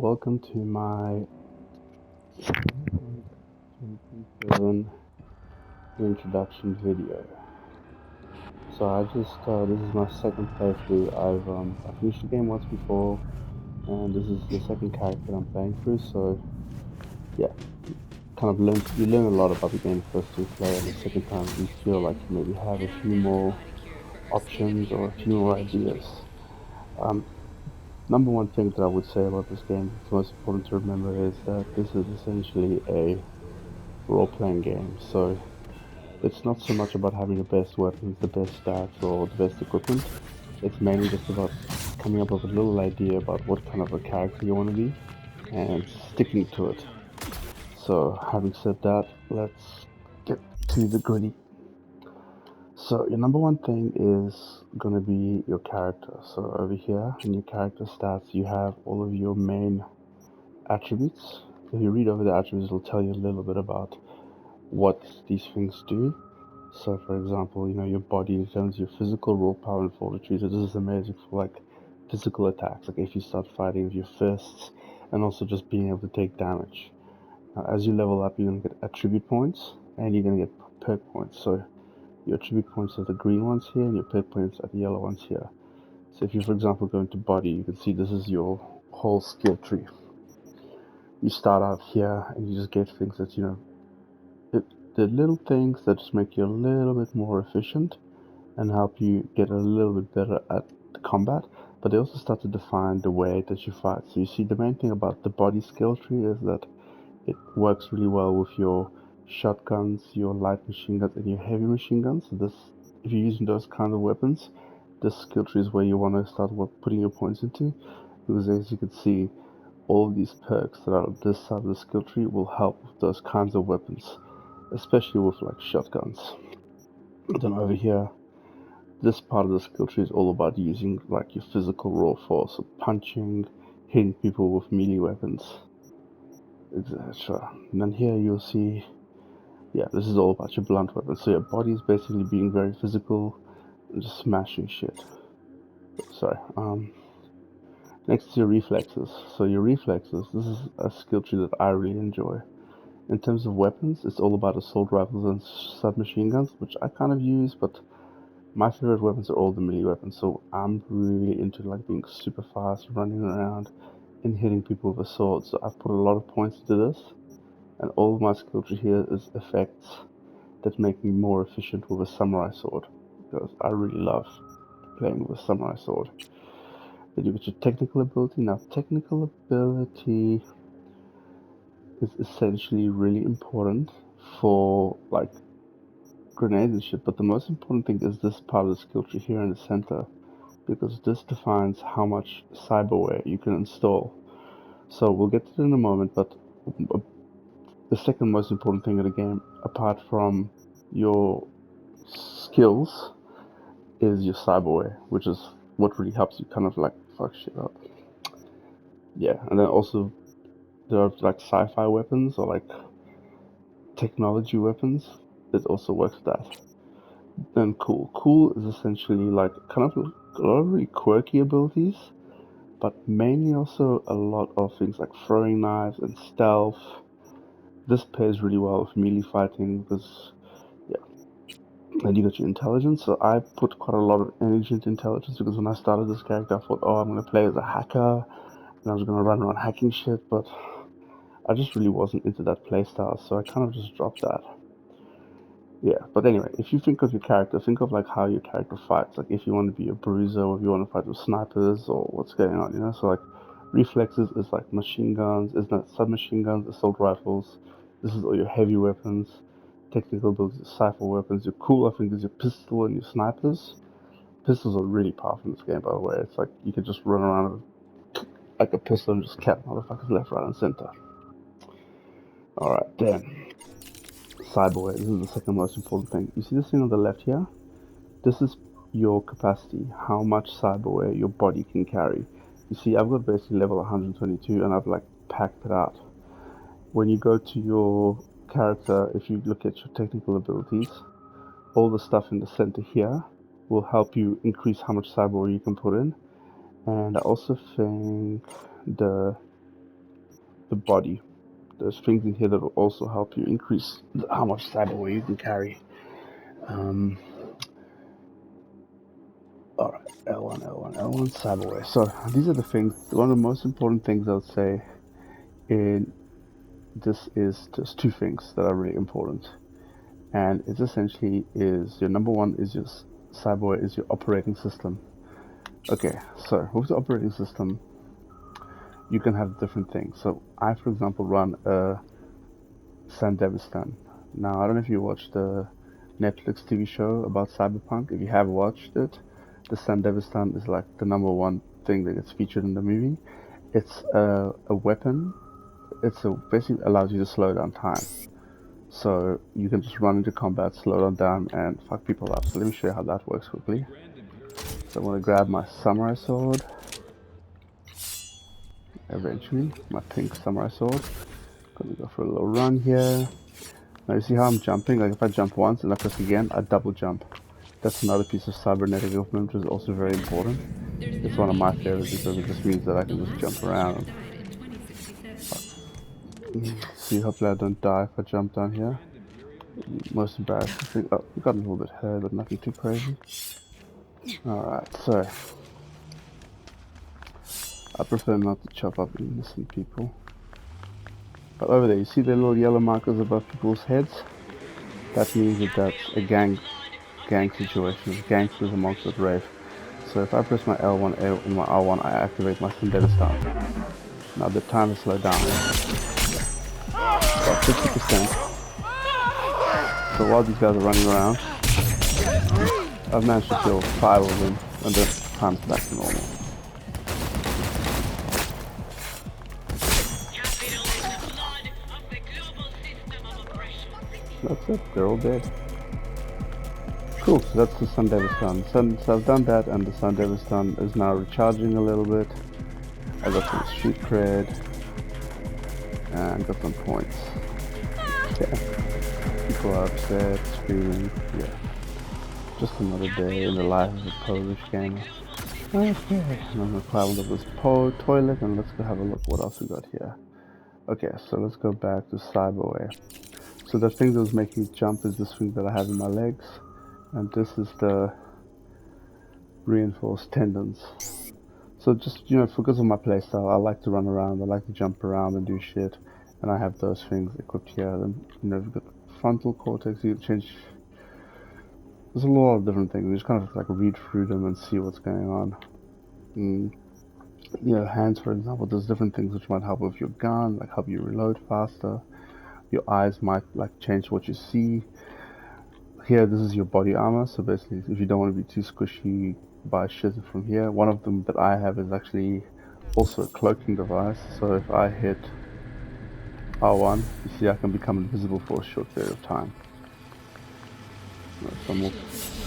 welcome to my 2027 introduction video. So this is my second playthrough. I finished the game once before, and this is the second character I'm playing through. So yeah, you learn a lot about the game the first time you play, and the second time you feel like you maybe have a few more options or a few more ideas. Um, Number one thing that I would say about this game, it's most important to remember, is that this is essentially a role-playing game. So it's not so much about having the best weapons, the best stats, or the best equipment. It's mainly just about coming up with a little idea about what kind of a character you want to be and sticking to it. So having said that, let's get to the gritty. So your number one thing is going to be your character. So over here in your character stats, you have all of your main attributes. If you read over the attributes, it'll tell you a little bit about what these things do. So, for example, your body in terms of your physical raw power and fortitude. So this is amazing for like physical attacks, like if you start fighting with your fists, and also just being able to take damage. Now, as you level up, you're gonna get attribute points, and you're gonna get perk points. So your attribute points are the green ones here, and your perk points are the yellow ones here. So if you, for example, go into body, you can see this is your whole skill tree. You start out here, and you just get things that the little things that just make you a little bit more efficient and help you get a little bit better at the combat, but they also start to define the way that you fight. So you see, the main thing about the body skill tree is that it works really well with your shotguns, your light machine guns, and your heavy machine guns. So if you're using those kind of weapons, this skill tree is where you want to start putting your points into, because as you can see, all of these perks that are on this side of the skill tree will help with those kinds of weapons, especially with like shotguns. Then over here, this part of the skill tree is all about using like your physical raw force, so punching, hitting people with melee weapons, etc. And then here you'll see, yeah, this is all about your blunt weapons. So your body is basically being very physical and just smashing shit. Sorry. Next to your reflexes. So your reflexes, this is a skill tree that I really enjoy. In terms of weapons, it's all about assault rifles and submachine guns, which I kind of use, but my favorite weapons are all the melee weapons, so I'm really into like being super fast, running around, and hitting people with a sword. So I've put a lot of points into this, and all of my skill tree here is effects that make me more efficient with a samurai sword, because I really love playing with a samurai sword. Then you get your technical ability. Now, technical ability is essentially really important for like grenades and shit, but the most important thing is this part of the skill tree here in the center, because this defines how much cyberware you can install. So we'll get to it in a moment, but the second most important thing in the game, apart from your skills, is your cyberware, which is what really helps you kind of like fuck shit up. Yeah, and then also there are like sci-fi weapons or like technology weapons that also works with that. Then cool. Cool is essentially like kind of a lot of really quirky abilities, but mainly also a lot of things like throwing knives and stealth. This pairs really well with melee fighting because, yeah. And you got your intelligence, so I put quite a lot of energy into intelligence because when I started this character, I thought, oh, I'm going to play as a hacker and I was going to run around hacking shit, but I just really wasn't into that playstyle, so I kind of just dropped that. Yeah, but anyway, if you think of your character, think of like how your character fights. Like if you want to be a bruiser, or if you want to fight with snipers, or what's going on. So like reflexes is like machine guns, is not submachine guns, assault rifles. This is all your heavy weapons. Technical abilities, cipher weapons. Your cool, I think, is your pistol and your snipers. Pistols are really powerful in this game, by the way. It's like you can just run around with like a pistol and just cap motherfuckers left, right, and center. Alright, then. Cyberware. This is the second most important thing. You see this thing on the left here? This is your capacity, how much cyberware your body can carry. You see, I've got basically level 122 and I've like packed it out. When you go to your character, if you look at your technical abilities, all the stuff in the center here will help you increase how much cyberware you can put in. And I also think the the body. There's things in here that will also help you increase how much cyberware you can carry. Alright, L1, L1, L1, cyberware. So these are the things, one of the most important things I would say in this is just two things that are really important. And it's essentially is your number one is your cyberware is your operating system. Okay, so with the operating system, you can have different things. So I, for example, run a Sandevistan. Now, I don't know if you watched the Netflix TV show about Cyberpunk. If you have watched it, the Sandevistan is like the number one thing that gets featured in the movie. It's a weapon. Basically allows you to slow down time. So you can just run into combat, slow them down, and fuck people up. So let me show you how that works quickly. So I'm going to grab my samurai sword. Eventually, my pink samurai sword. Gonna go for a little run here. Now you see how I'm jumping? Like if I jump once and I press again, I double jump. That's another piece of cybernetic equipment which is also very important. It's one of my favorites because it just means that I can just jump around. See, hopefully I don't die if I jump down here. Most embarrassing thing. Oh, got a little bit hurt, but nothing too crazy. Alright, so I prefer not to chop up innocent people. But over there, you see the little yellow markers above people's heads? That means that that's a gang situation. Gangsters amongst the rave. So if I press my L1 and my R1, I activate my Sandevistan. Now the time is slowed down. About 50%. So while these guys are running around, I've managed to kill 5 of them, and the time's back to normal. That's it, they're all dead. Cool, so that's the Sandevistan. So I've done that, and the Sandevistan is now recharging a little bit. I got some street cred, and got some points. Yeah. People are upset, screaming, yeah. Just another day in the life of a Polish gamer. Okay, and I'm gonna climb up this toilet and let's go have a look what else we got here. Okay, so let's go back to cyberware. So the thing that was making me jump is this thing that I have in my legs, and this is the reinforced tendons. So just, because of my playstyle, I like to run around, I like to jump around and do shit, and I have those things equipped here. Then, you've got the frontal cortex, you can change. There's a lot of different things. You just kind of like read through them and see what's going on. Hands, for example, there's different things which might help with your gun, like help you reload faster. Your eyes might like change what you see. Here, this is your body armor. So basically, if you don't want to be too squishy, buy shit from here. One of them that I have is actually also a cloaking device. So if I hit R1, you see I can become invisible for a short period of time. Some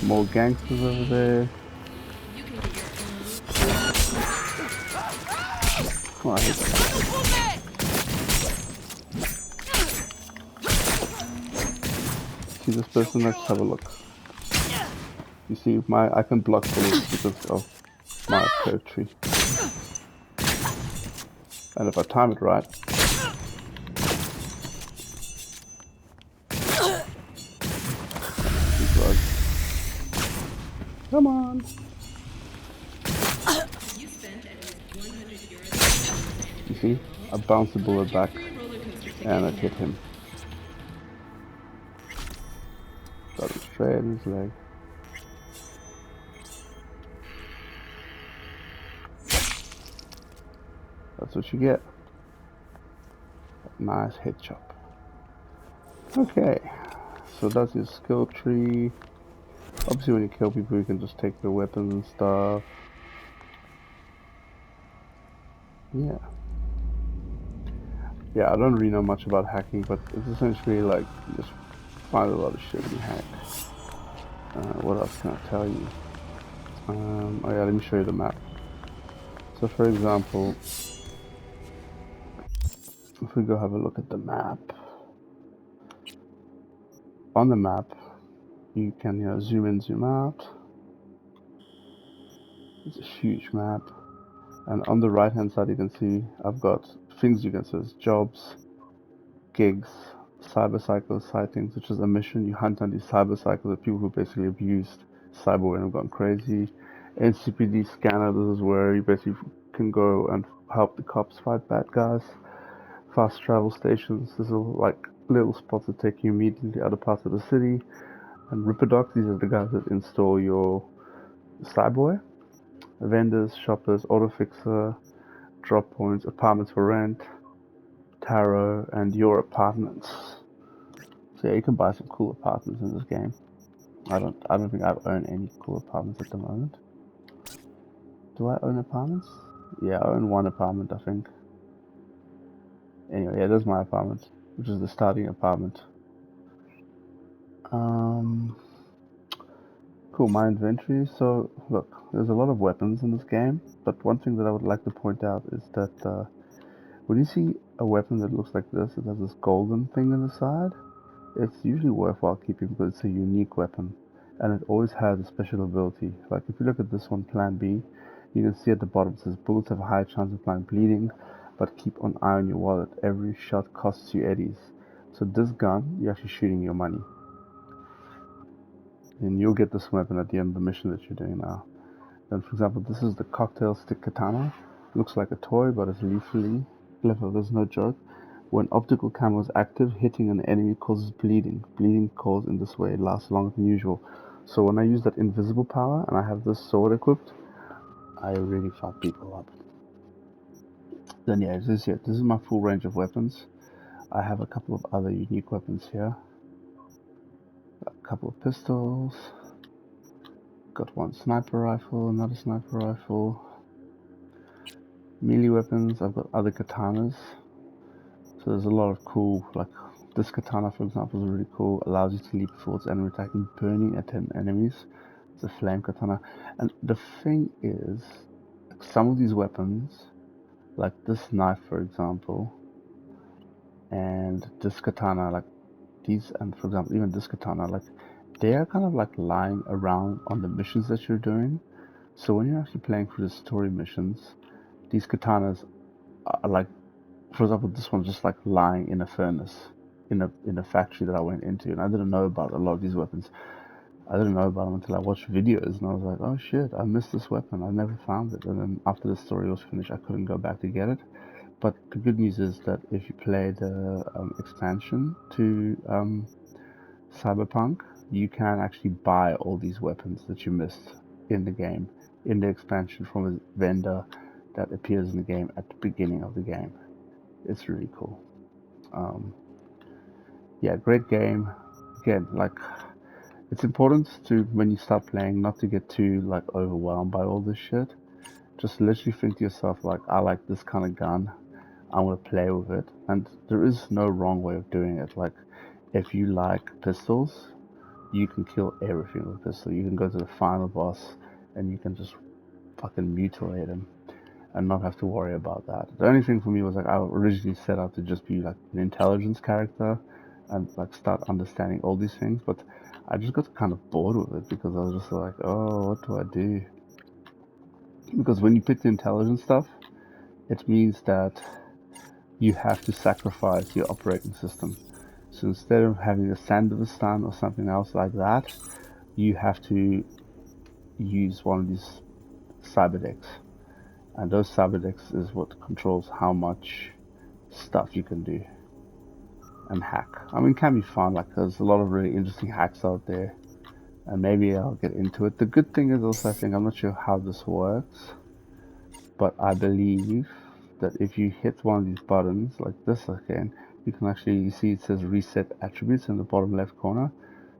more gangsters over there. Oh, I hate that. See this person? Let's have a look. You see, I can block bullets because of my code tree. And if I time it right, come on. You see, I bounced the bullet back and it hit him. Got him straight in his leg. That's what you get. Nice head chop. Okay, so that's your skill tree. Obviously when you kill people you can just take their weapons and stuff. Yeah, I don't really know much about hacking, but it's essentially like you just find a lot of shit and you hack. What else can I tell you? Oh yeah, let me show you the map. So for example, if we go have a look at the map, on the map you can zoom in, zoom out. It's a huge map, and on the right hand side you can see I've got things you can say is jobs, gigs, cyberpsycho sightings, which is a mission. You hunt on these cyberpsychos, the people who basically abused cyber and have gone crazy. NCPD scanner, this is where you basically can go and help the cops fight bad guys. Fast travel stations, these are like little spots that take you immediately to other parts of the city. And Ripperdocs, these are the guys that install your cyberware. Vendors, shoppers, auto fixer, drop points, apartments for rent, tarot, and your apartments. So yeah, you can buy some cool apartments in this game. I don't think I own any cool apartments at the moment. Do I own apartments? Yeah, I own one apartment, I think. Anyway, yeah, there's my apartment, which is the starting apartment. Cool, my inventory. So, look, there's a lot of weapons in this game, but one thing that I would like to point out is that when you see a weapon that looks like this, it has this golden thing on the side, it's usually worthwhile keeping because it's a unique weapon, and it always has a special ability. Like if you look at this one, Plan B, you can see at the bottom it says bullets have a high chance of applying bleeding, but keep an eye on your wallet. Every shot costs you eddies. So this gun, you're actually shooting your money. And you'll get this weapon at the end of the mission that you're doing now. Then, for example, this is the cocktail stick katana. Looks like a toy, but it's lethally clever. There's no joke. When optical camo is active, hitting an enemy causes bleeding. Bleeding caused in this way lasts longer than usual. So when I use that invisible power and I have this sword equipped, I really fuck people up. Then yeah, this is it. This is my full range of weapons. I have a couple of other unique weapons here. A couple of pistols. Got one sniper rifle, another sniper rifle. Melee weapons, I've got other katanas. So there's a lot of cool, like this katana for example is really cool. Allows you to leap towards enemy attacking, burning at 10 enemies. It's a flame katana. And the thing is, some of these weapons, like this knife for example, and this katana, like these, and for example even this katana, like they are kind of like lying around on the missions that you're doing. So when you're actually playing through the story missions, these katanas are like, for example, this one's just like lying in a furnace in a factory that I went into, and I didn't know about a lot of these weapons. I didn't know about them until I watched videos, and I was like, oh shit, I missed this weapon. I never found it. And then after the story was finished, I couldn't go back to get it. But the good news is that if you play the expansion to Cyberpunk, you can actually buy all these weapons that you missed in the game, in the expansion from a vendor that appears in the game at the beginning of the game. It's really cool. Yeah, great game. Again, like, it's important to, when you start playing, not to get too like overwhelmed by all this shit. Just literally think to yourself, like, I like this kind of gun, I'm gonna play with it. And there is no wrong way of doing it. Like, if you like pistols, you can kill everything with a pistol. You can go to the final boss and you can just fucking mutilate him and not have to worry about that. The only thing for me was, like, I originally set out to just be like an intelligence character and like start understanding all these things, but I just got kind of bored with it because I was just like, oh, what do I do? Because when you pick the intelligence stuff, it means that you have to sacrifice your operating system. So instead of having a Sandevistan or something else like that, you have to use one of these cyberdecks. And those cyberdecks is what controls how much stuff you can do and hack. I mean, it can be fun. Like, there's a lot of really interesting hacks out there, and maybe I'll get into it. The good thing is also, I think, I'm not sure how this works, but I believe that if you hit one of these buttons, like this again, you can actually, you see it says reset attributes in the bottom left corner.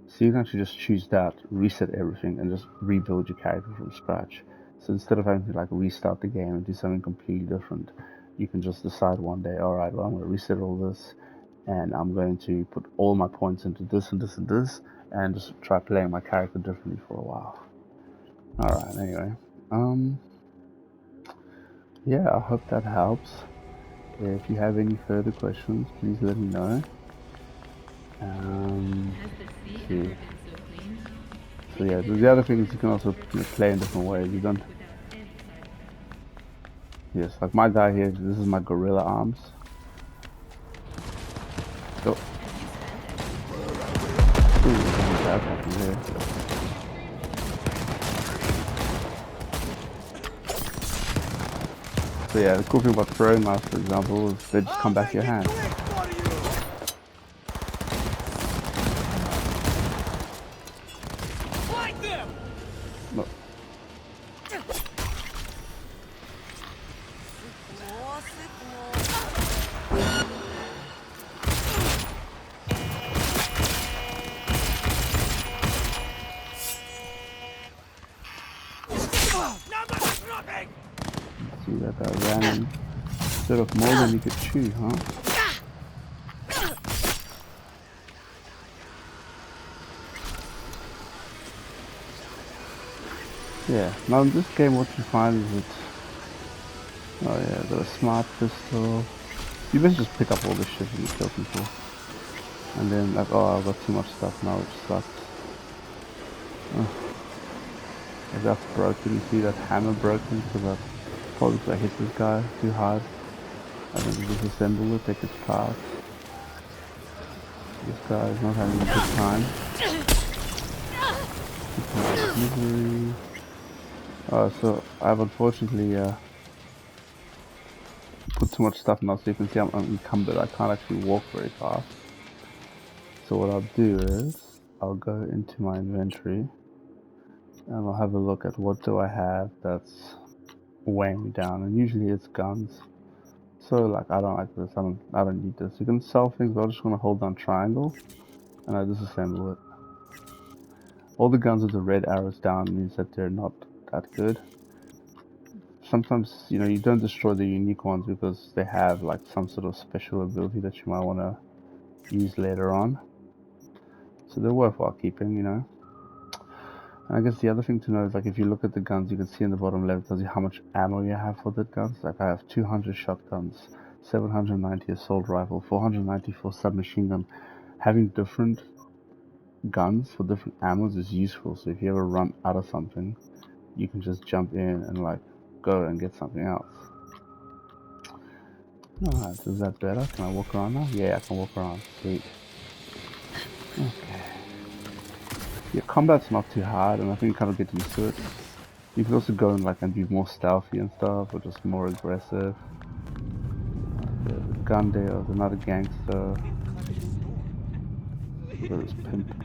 So you can actually just choose that, reset everything, and just rebuild your character from scratch. So instead of having to like restart the game and do something completely different, you can just decide one day, alright, well, I'm going to reset all this, and I'm going to put all my points into this and this and this, and just try playing my character differently for a while. Alright, anyway. Yeah, I hope that helps. If you have any further questions, please let me know. See. So yeah, the other thing is you can also play in different ways. You don't Yes, like my guy here, this is my gorilla arms. So, ooh, that happened there. So yeah, the cool thing about throwing knives, for example, is they just come back to your hand. No. See that guy ran in. Bit of more than he could chew, huh? Yeah, now in this game what you find is that, oh yeah, got a smart pistol. You basically just pick up all this shit and you kill people. And then like, oh, I've got too much stuff now, which sucks. Oh. If that's broken, you see that hammer broken, so that probably because I hit this guy too hard. I think disassemble it, take its parts. This guy is not having a good time. Misery. So I've unfortunately put too much stuff now, so you can see I'm encumbered. I can't actually walk very fast. So what I'll do is I'll go into my inventory and I'll have a look at what do I have that's weighing me down, and usually it's guns. So like I don't like this, I don't need this. You can sell things, but I'm just gonna hold down triangle and I disassemble it. All the guns with the red arrows down means that they're not that good. Sometimes, you know, you don't destroy the unique ones because they have like some sort of special ability that you might want to use later on. So they're worthwhile keeping, you know. And I guess the other thing to know is like if you look at the guns, you can see in the bottom left, it tells you how much ammo you have for the guns. Like I have 200 shotguns, 790 assault rifle, 494 submachine gun. Having different guns for different ammos is useful. So if you ever run out of something, you can just jump in and like go and get something else. Alright, is that better? Can I walk around now? Yeah, I can walk around. Sweet. Okay. Yeah, combat's not too hard, and I think you kind of get used to it. You can also go and like and be more stealthy and stuff, or just more aggressive. There's a gun there, there's another gangster. Look at this pimp.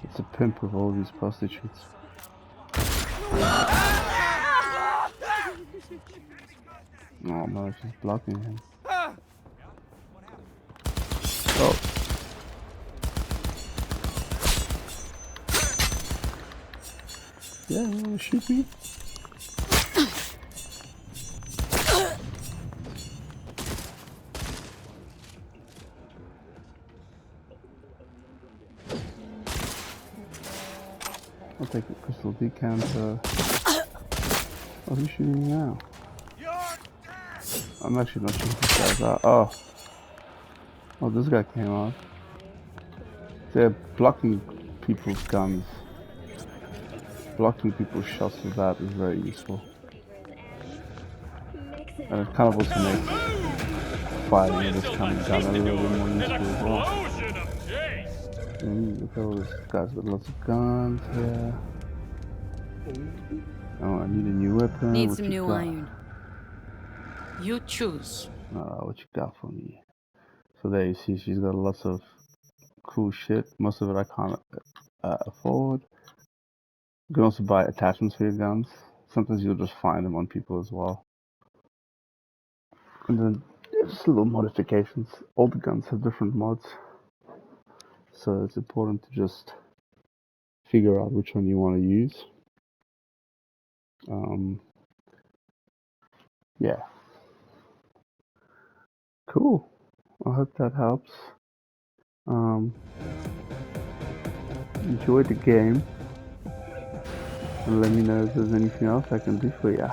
It's a pimp with all these prostitutes. Oh no, she's blocking him. Oh. Yeah, you wanna shoot me? I'll take the crystal decanter. Oh, who's shooting me now? I'm actually not sure who these guys are. Oh. Oh, this guy came out. They're blocking people's guns. Blocking people's shots with that is very useful. And it kind of also makes fighting with this kind of gun a little bit more useful as well. Look at all this guy's got lots of guns here. Oh, I need a new weapon. Need what some you new got? iron. You choose. What you got for me? So there you see she's got lots of cool shit. Most of it I can't afford. You can also buy attachments for your guns. Sometimes you'll just find them on people as well. And then just little modifications. All the guns have different mods. So it's important to just figure out which one you want to use. Yeah. Cool. I hope that helps. Enjoy the game. And let me know if there's anything else I can do for you.